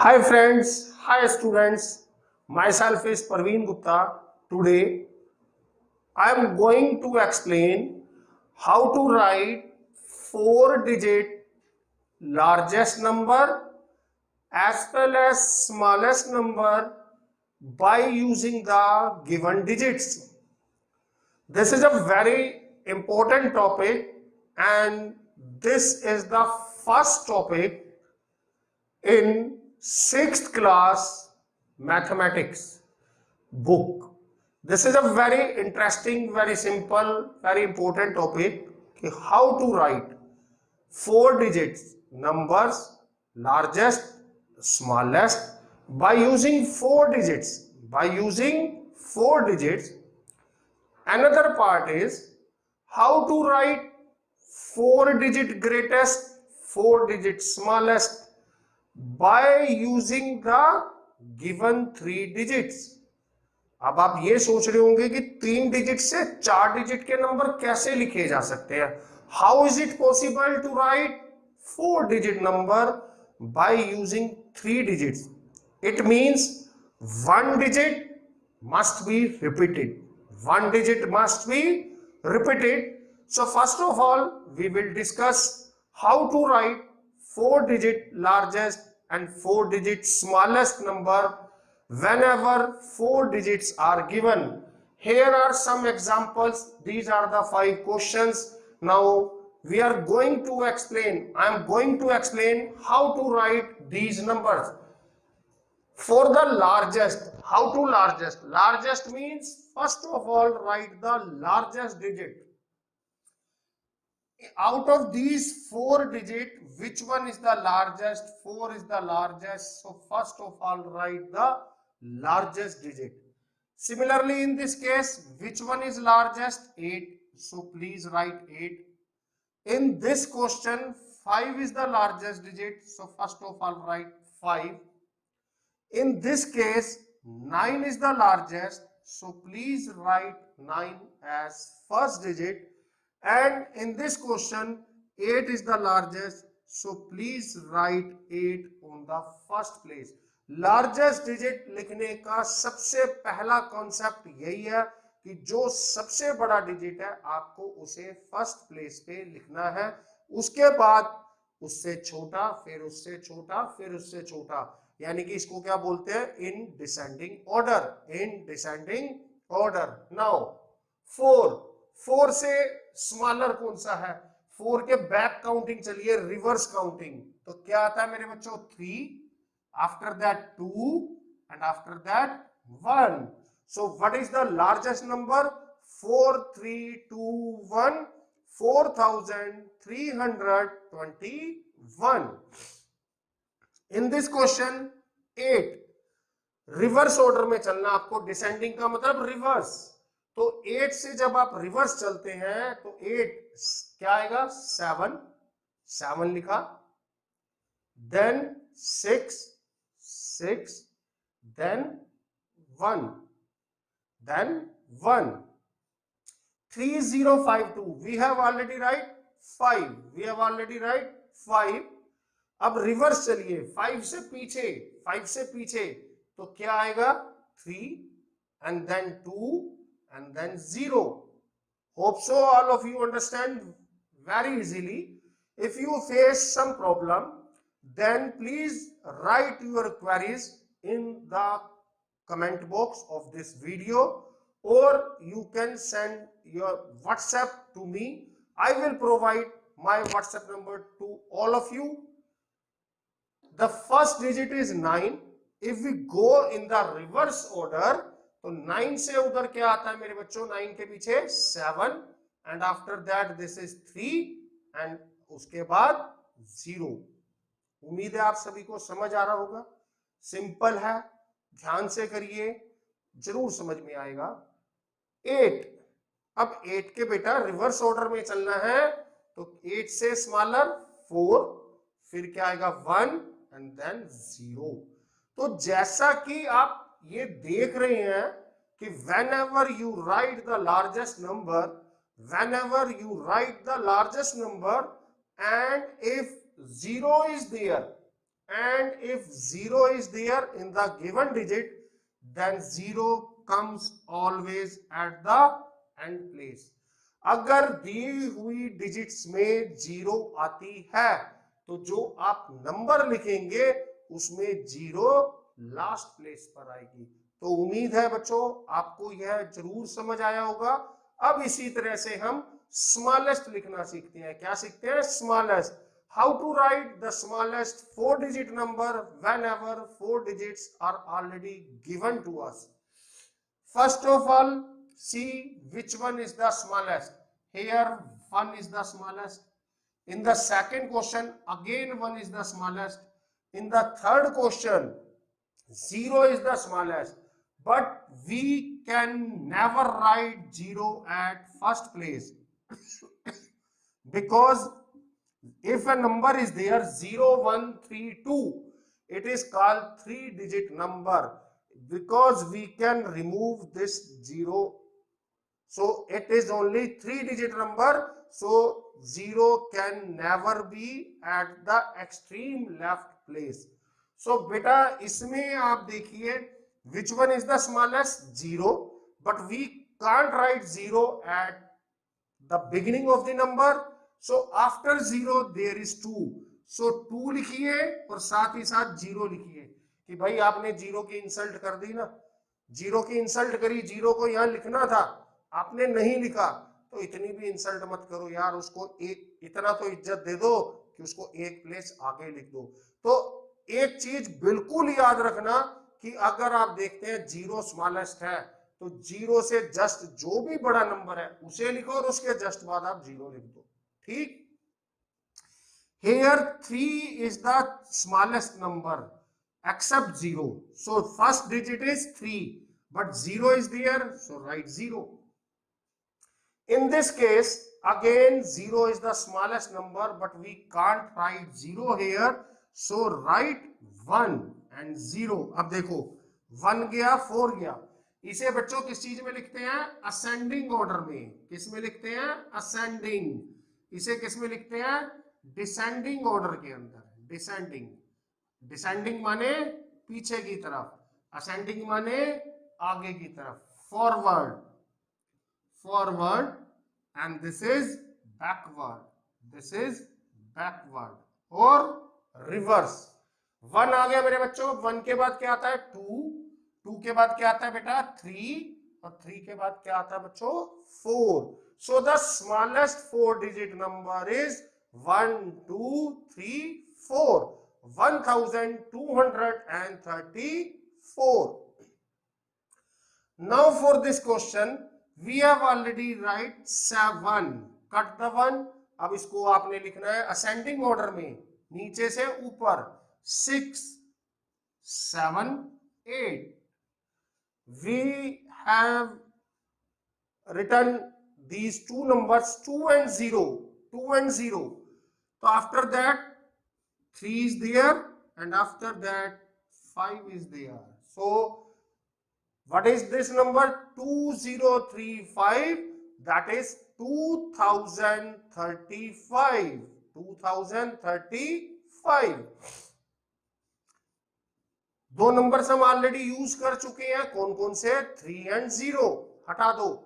Hi friends, hi students. Myself is Parveen Gupta. Today I am going to explain how to write 4-digit largest number as well as smallest number by using the given digits. This is a very important topic and this is the first topic in 6th class mathematics book. This is a very interesting, very simple, very important topic कि how to write 4 digits numbers largest, smallest by using 4 digits. By using 4 digits, another part is how to write 4-digit greatest, 4-digit smallest by using the given 3 digits. अब आप ये सोच रहे होंगे कि 3 digit से 4 digit के नंबर कैसे लिखे जा सकते हैं. How is it possible to write 4 digit number by using 3 digits. It means 1 digit must be repeated. 1 digit must be repeated. So first of all, we will discuss how to write 4-digit largest and 4-digit smallest number whenever 4 digits are given. Here are some examples. These are the 5 questions. Now we are going to explain. I am going to explain how to write these numbers. For the largest, how to largest? Largest means first of all write the largest digit. Out of these 4 digit, which one is the largest? 4 is the largest. So first of all write the largest digit. Similarly in this case, which one is largest? 8. So please write 8. In this question, 5 is the largest digit. So first of all write 5. In this case, 9 is the largest, so please write 9 as first digit. And in this question, 8 is the largest, so please write 8 on the first place. Largest digit लिखने का सबसे पहला concept यही है कि जो सबसे बड़ा डिजिट है आपको उसे फर्स्ट प्लेस पे लिखना है. उसके बाद उससे छोटा, फिर उससे छोटा, फिर उससे छोटा, यानी कि इसको क्या बोलते हैं? In descending order. In descending order. Now 4 से स्मॉलर कौन सा है? 4 के बैक काउंटिंग चलिए, रिवर्स काउंटिंग, तो क्या आता है मेरे बच्चों? 3, after that 2 and after that 1. So what is the largest number? 4 3 2 1, 4321. In this question 8 reverse order में चलना. आपको डिसेंडिंग का मतलब रिवर्स. तो 8 से जब आप रिवर्स चलते हैं तो 8 क्या आएगा? 7. 7 लिखा. Then 6 6, then 1, then 1. 3052. We have already write 5. We have already write 5. अब रिवर्स चलिए, 5 से पीछे, 5 से पीछे तो क्या आएगा? 3 and then 2 and then 0. Hope so all of you understand very easily. If you face some problem, then please write your queries in the comment box of this video, or you can send your WhatsApp to me. I will provide my WhatsApp number to all of you. The first digit is 9. If we go in the reverse order, तो 9 से उधर क्या आता है मेरे बच्चों? 9 के पीछे 7 and after that this is 3 and उसके बाद 0. उम्मीद है आप सभी को समझ आ रहा होगा. सिंपल है, ध्यान से करिए, जरूर समझ में आएगा. 8. अब 8 के बेटा रिवर्स ऑर्डर में चलना है तो 8 से स्मॉलर 4, फिर क्या आएगा? 1 एंड देन 0. तो जैसा कि आप ये देख रहे हैं कि whenever you write the largest number, whenever you write the largest number and if 0 is there and if 0 is there in the given digit, then 0 comes always at the end place. अगर दी हुई digits में 0 आती है तो जो आप number लिखेंगे उसमें 0 लास्ट प्लेस पर आएगी। तो उम्मीद है बच्चों आपको यह जरूर समझ आया होगा। अब इसी तरह से हम स्मॉलेस्ट लिखना सीखते हैं। क्या सीखते हैं? Smallest. How to write the smallest 4 digit number whenever 4 digits are already given to us. First of all, see which one is the smallest. Here 1 is the smallest. In the second question again 1 is the smallest. In the third question 0 is the smallest, but we can never write 0 at first place because if a number is there 0 1 3 2, it is called 3 digit number because we can remove this 0, so it is only 3 digit number, so 0 can never be at the extreme left place. So beta इसमें आप देखिए which one is the smallest? 0, but we can't write 0 at the beginning of the number, so after 0 there is 2, so 2 लिखिए और साथ ही साथ 0 लिखिए कि भाई आपने 0 की इंसल्ट कर दी ना, 0 की इंसल्ट करी, 0 को यहां लिखना था आपने नहीं लिखा, तो इतनी भी इंसल्ट मत करो यार, उसको एक इतना तो इज्जत दे दो कि उसको एक प्लेस आगे लिख दो। तो एक चीज बिल्कुल याद रखना कि अगर आप देखते हैं 0 स्मॉलेस्ट है तो 0 से जस्ट जो भी बड़ा नंबर है उसे लिखो और उसके जस्ट बाद आप 0 लिख दो। ठीक। Here 3 is the smallest number except 0, so first digit is 3 but 0 is there, so write 0. In this case again 0 is the smallest number but we can't write 0 here, so write 1 and 0. अब देखो 1 गया 4 गया, इसे बच्चों किस चीज में लिखते हैं? असेंडिंग ऑर्डर में। किस में लिखते हैं? असेंडिंग। इसे किस में लिखते हैं? डिसेंडिंग ऑर्डर के अंदर। डिसेंडिंग। डिसेंडिंग माने पीछे की तरफ, असेंडिंग माने आगे की तरफ। Forward, forward, and this is backward, this is backward, और रिवर्स। 1 आ गया मेरे बच्चों, 1 के बाद क्या आता है? 2, 2 के बाद क्या आता है बेटा? 3, और 3 के बाद क्या आता है बच्चों? 4. So the smallest 4 digit number is 1 2 3 4, 1234. Now for this question we have already write 7, cut the 1. अब इसको आपने लिखना है असेंडिंग ऑर्डर में, नीचे से ऊपर। 6 7 8. We have written these two numbers 2 and 0, 2 and 0. So after that 3 is there and after that 5 is there. So what is this number? 2035, that is 2035, 2035. दो नंबर्स हम ऑलरेडी यूज कर चुके हैं, कौन कौन से? 3 एंड 0, हटा दो।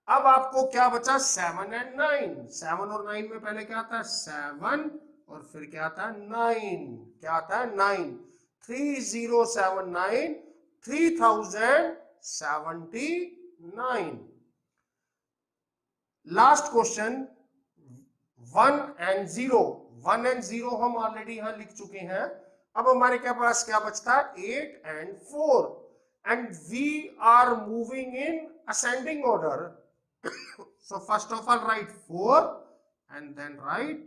अब आपको क्या बचा? 7 एंड 9। 7 और 9 में पहले क्या आता है? 7 और फिर क्या आता है? 9। क्या आता है? 9। 3079, 3079। Last question 1 and 0। 1 एंड 0 हम ऑलरेडी यहां लिख चुके हैं। अब हमारे के पास क्या बचता है? 8 and 4, and we are moving in ascending order. So first of all write 4 and then write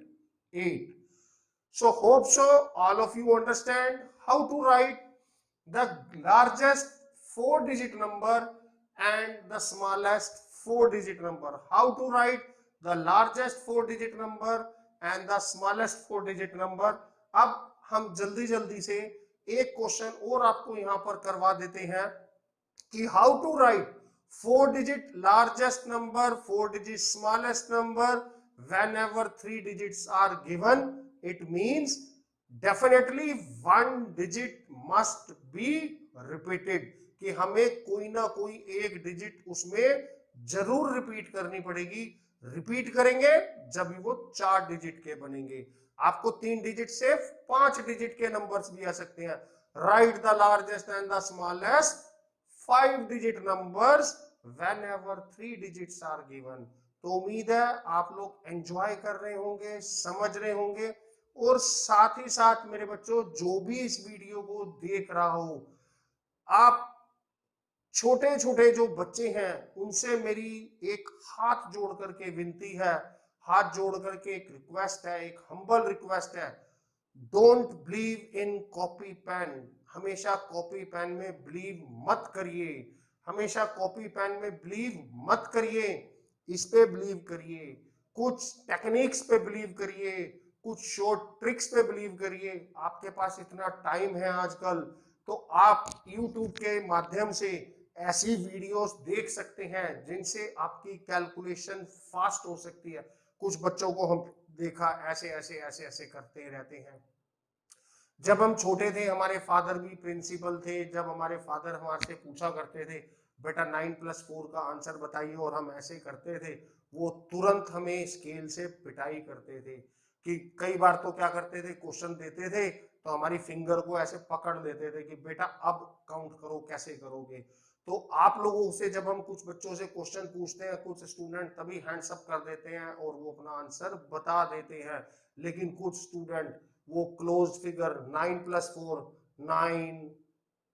8. So hope so all of you understand how to write the largest 4 digit number and the smallest 4 digit number. How to write the largest 4 digit number and the smallest 4 digit number. अब हम जल्दी जल्दी से एक question और आपको यहां पर करवा देते हैं कि how to write 4 digit largest number, 4 digit smallest number whenever 3 digits are given. It means definitely one digit must be repeated, कि हमें कोई ना कोई एक डिजिट उसमें जरूर रिपीट करनी पड़ेगी। रिपीट करेंगे जब वो 4 डिजिट के बनेंगे। आपको 3 डिजिट से 5 डिजिट के नंबर्स भी आ सकते हैं। Right the largest and the smallest 5 digit numbers whenever 3 digits are given। तो उम्मीद है आप लोग एंजॉय कर रहे होंगे, समझ रहे होंगे, और साथ ही साथ मेरे बच्चों जो भी इस वीडियो को देख रहा हो, आप छोटे छोटे जो बच्चे हैं उनसे मेरी एक हाथ जोड़ करके विनती है, हाथ जोड़ करके एक रिक्वेस्ट है, एक हम्बल रिक्वेस्ट है। Don't believe in copy pen. हमेशा कॉपी पेन में बिलीव मत करिए, हमेशा कॉपी पेन में बिलीव मत करिए। इस पे बिलीव करिए, कुछ टेक्निक्स पे बिलीव करिए, कुछ शॉर्ट ट्रिक्स पे बिलीव करिए। आपके पास इतना टाइम है आजकल, तो आप YouTube के माध्यम से ऐसी वीडियोस देख सकते हैं जिनसे आपकी कैलकुलेशन फास्ट हो सकती है। कुछ बच्चों को हम देखा ऐसे ऐसे ऐसे ऐसे करते रहते हैं। जब हम छोटे थे हमारे फादर भी प्रिंसिपल थे, जब हमारे फादर हमारे से पूछा करते थे बेटा 9+4 का आंसर बताइए, और हम ऐसे करते थे, वो तुरंत हमें स्केल से पिटाई करते थे। कि कई बार तो क्या करते थे, क्वेश्चन देते थे तो हमारी फिंगर को ऐसे पकड़ लेते थे कि बेटा अब काउंट करो, कैसे करोगे। तो आप लोगों से जब हम कुछ बच्चों से क्वेश्चन पूछते हैं, कुछ स्टूडेंट तभी हैंड्स अप कर देते हैं और वो अपना आंसर बता देते हैं, लेकिन कुछ स्टूडेंट वो क्लोज फिगर 9+4 9,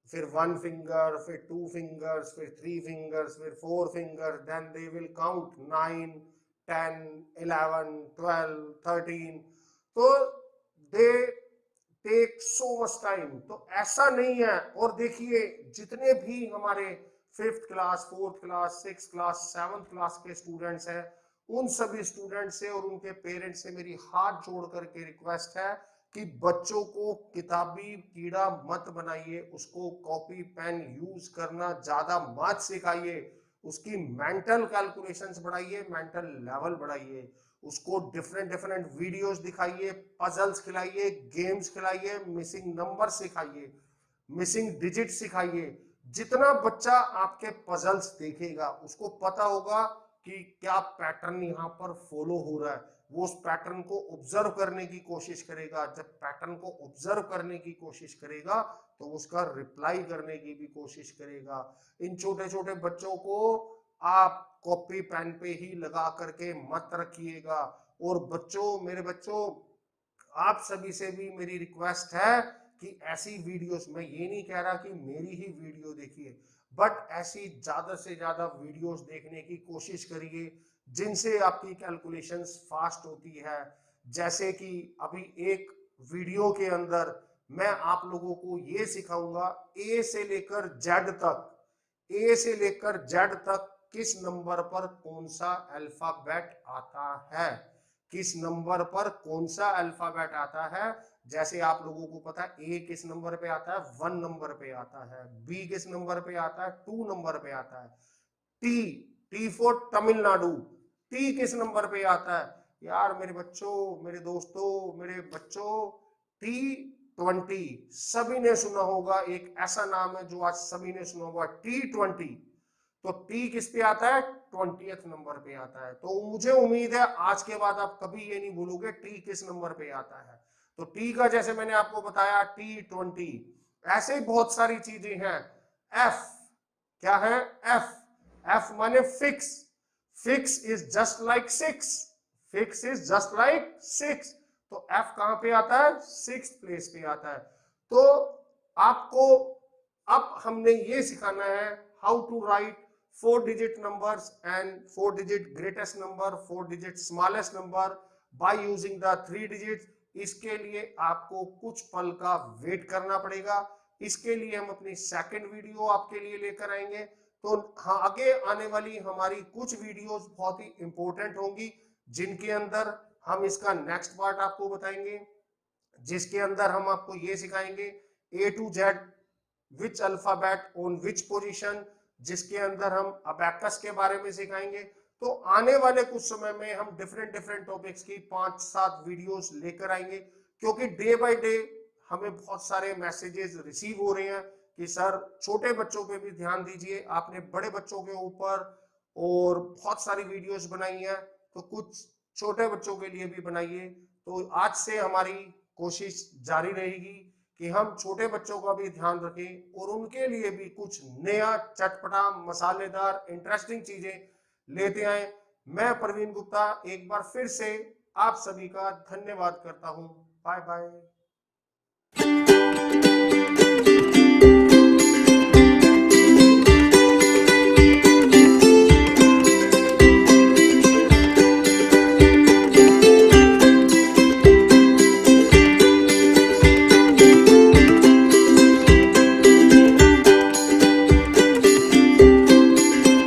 फिर 1 फिंगर, फिर 2 फिंगर्स, फिर 3 फिंगर्स, फिर 4 finger, then they will count 9 10 11 12 13। तो they take so much time. तो ऐसा नहीं है। और देखिए जितने भी हमारे 5th class, 4th class, 6th class, 7th class के स्टूडेंट्स हैं, उन सभी स्टूडेंट्स से और उनके पेरेंट्स से मेरी हाथ जोड़ करके रिक्वेस्ट है कि बच्चों को किताबी कीड़ा मत बनाइए, उसको कॉपी पेन यूज करना ज्यादा मत सिखाइए, उसकी मेंटल कैलकुलेशंस बढ़ाइए, मेंटल लेवल बढ़ाइए, उसको डिफरेंट डिफरेंट वीडियोस दिखाइए, पजल्स खिलाइए, गेम्स खिलाइए, मिसिंग नंबर सिखाइए, मिसिंग डिजिट सिखाइए। जितना बच्चा आपके पजल्स देखेगा उसको पता होगा कि क्या पैटर्न यहाँ पर फॉलो हो रहा है, वो उस पैटर्न को ऑब्जर्व करने की कोशिश करेगा। जब पैटर्न को ऑब्जर्व करने की कोशिश करेगा तो उसका रिप्लाई करने की भी कोशिश करेगा। इन छोटे छोटे बच्चों को आप कॉपी पेन पे ही लगा करके मत रखिएगा। और बच्चों, मेरे बच्चों, आप सभी से भी मेरी रिक्वेस्ट है कि ऐसी वीडियोस, मैं ये नहीं कह रहा कि मेरी ही वीडियो देखिए, बट ऐसी ज्यादा से ज्यादा वीडियोस देखने की कोशिश करिए जिनसे आपकी कैलकुलेशंस फास्ट होती है। जैसे कि अभी एक वीडियो के अंदर मैं आप लोगों को ये सिखाऊंगा ए से लेकर जेड तक, ए से लेकर जेड तक किस नंबर पर कौन सा अल्फाबेट आता है, किस नंबर पर कौन सा अल्फाबेट आता है। जैसे आप लोगों को पता है ए किस नंबर पे आता है, 1 नंबर पे आता है, बी किस नंबर पे आता है, 2 नंबर पे आता है, T, T for Tamil Nadu, T किस नंबर पे आता है यार मेरे बच्चों, मेरे दोस्तों, मेरे बच्चों, T20 सभी ने सुना होगा। एक ऐसा नाम है जो आज सभी ने सुना होगा, T20। तो टी किस पे आता है, 20th नंबर पे आता है। तो मुझे उम्मीद है आज के बाद आप कभी ये नहीं भूलोगे टी किस नंबर पे आता है। तो टी का जैसे मैंने आपको बताया T20, ऐसे ही बहुत सारी चीजें हैं। एफ, क्या है, एफ, एफ माने fix, fix is just like 6, fix is just like 6। तो एफ कहां पे आता है, 6th प्लेस पे आता है। तो आपको अब हमने ये सिखाना है how to write 4 digit numbers and 4 digit greatest number, 4 digit smallest number by using the 3 digit. इसके लिए आपको कुछ पल का वेट करना पड़ेगा। इसके लिए हम अपनी सेकंड वीडियो आपके लिए लेकर आएंगे। तो हाँ, आगे आने वाली हमारी कुछ वीडियोस बहुत ही इंपॉर्टेंट होंगी जिनके अंदर हम इसका नेक्स्ट पार्ट आपको बताएंगे, जिसके अंदर हम आपको ये सिखाएंगे A to Z which alphabet on which position, जिसके अंदर हम अबैकस के बारे में सिखाएंगे। तो आने वाले कुछ समय में हम डिफरेंट डिफरेंट टॉपिक्स की 5-7 वीडियोस लेकर आएंगे क्योंकि डे बाय डे हमें बहुत सारे मैसेजेस रिसीव हो रहे हैं कि सर छोटे बच्चों पे भी ध्यान दीजिए, आपने बड़े बच्चों के ऊपर और बहुत सारी वीडियोस बनाई हैं, तो कुछ छोटे बच्चों के लिए भी बनाइए। तो आज से हमारी कोशिश जारी रहेगी कि हम छोटे बच्चों का भी ध्यान रखें और उनके लिए भी कुछ नया चटपटा मसालेदार इंटरेस्टिंग चीजें लेते आए। मैं प्रवीण गुप्ता एक बार फिर से आप सभी का धन्यवाद करता हूं। Bye bye.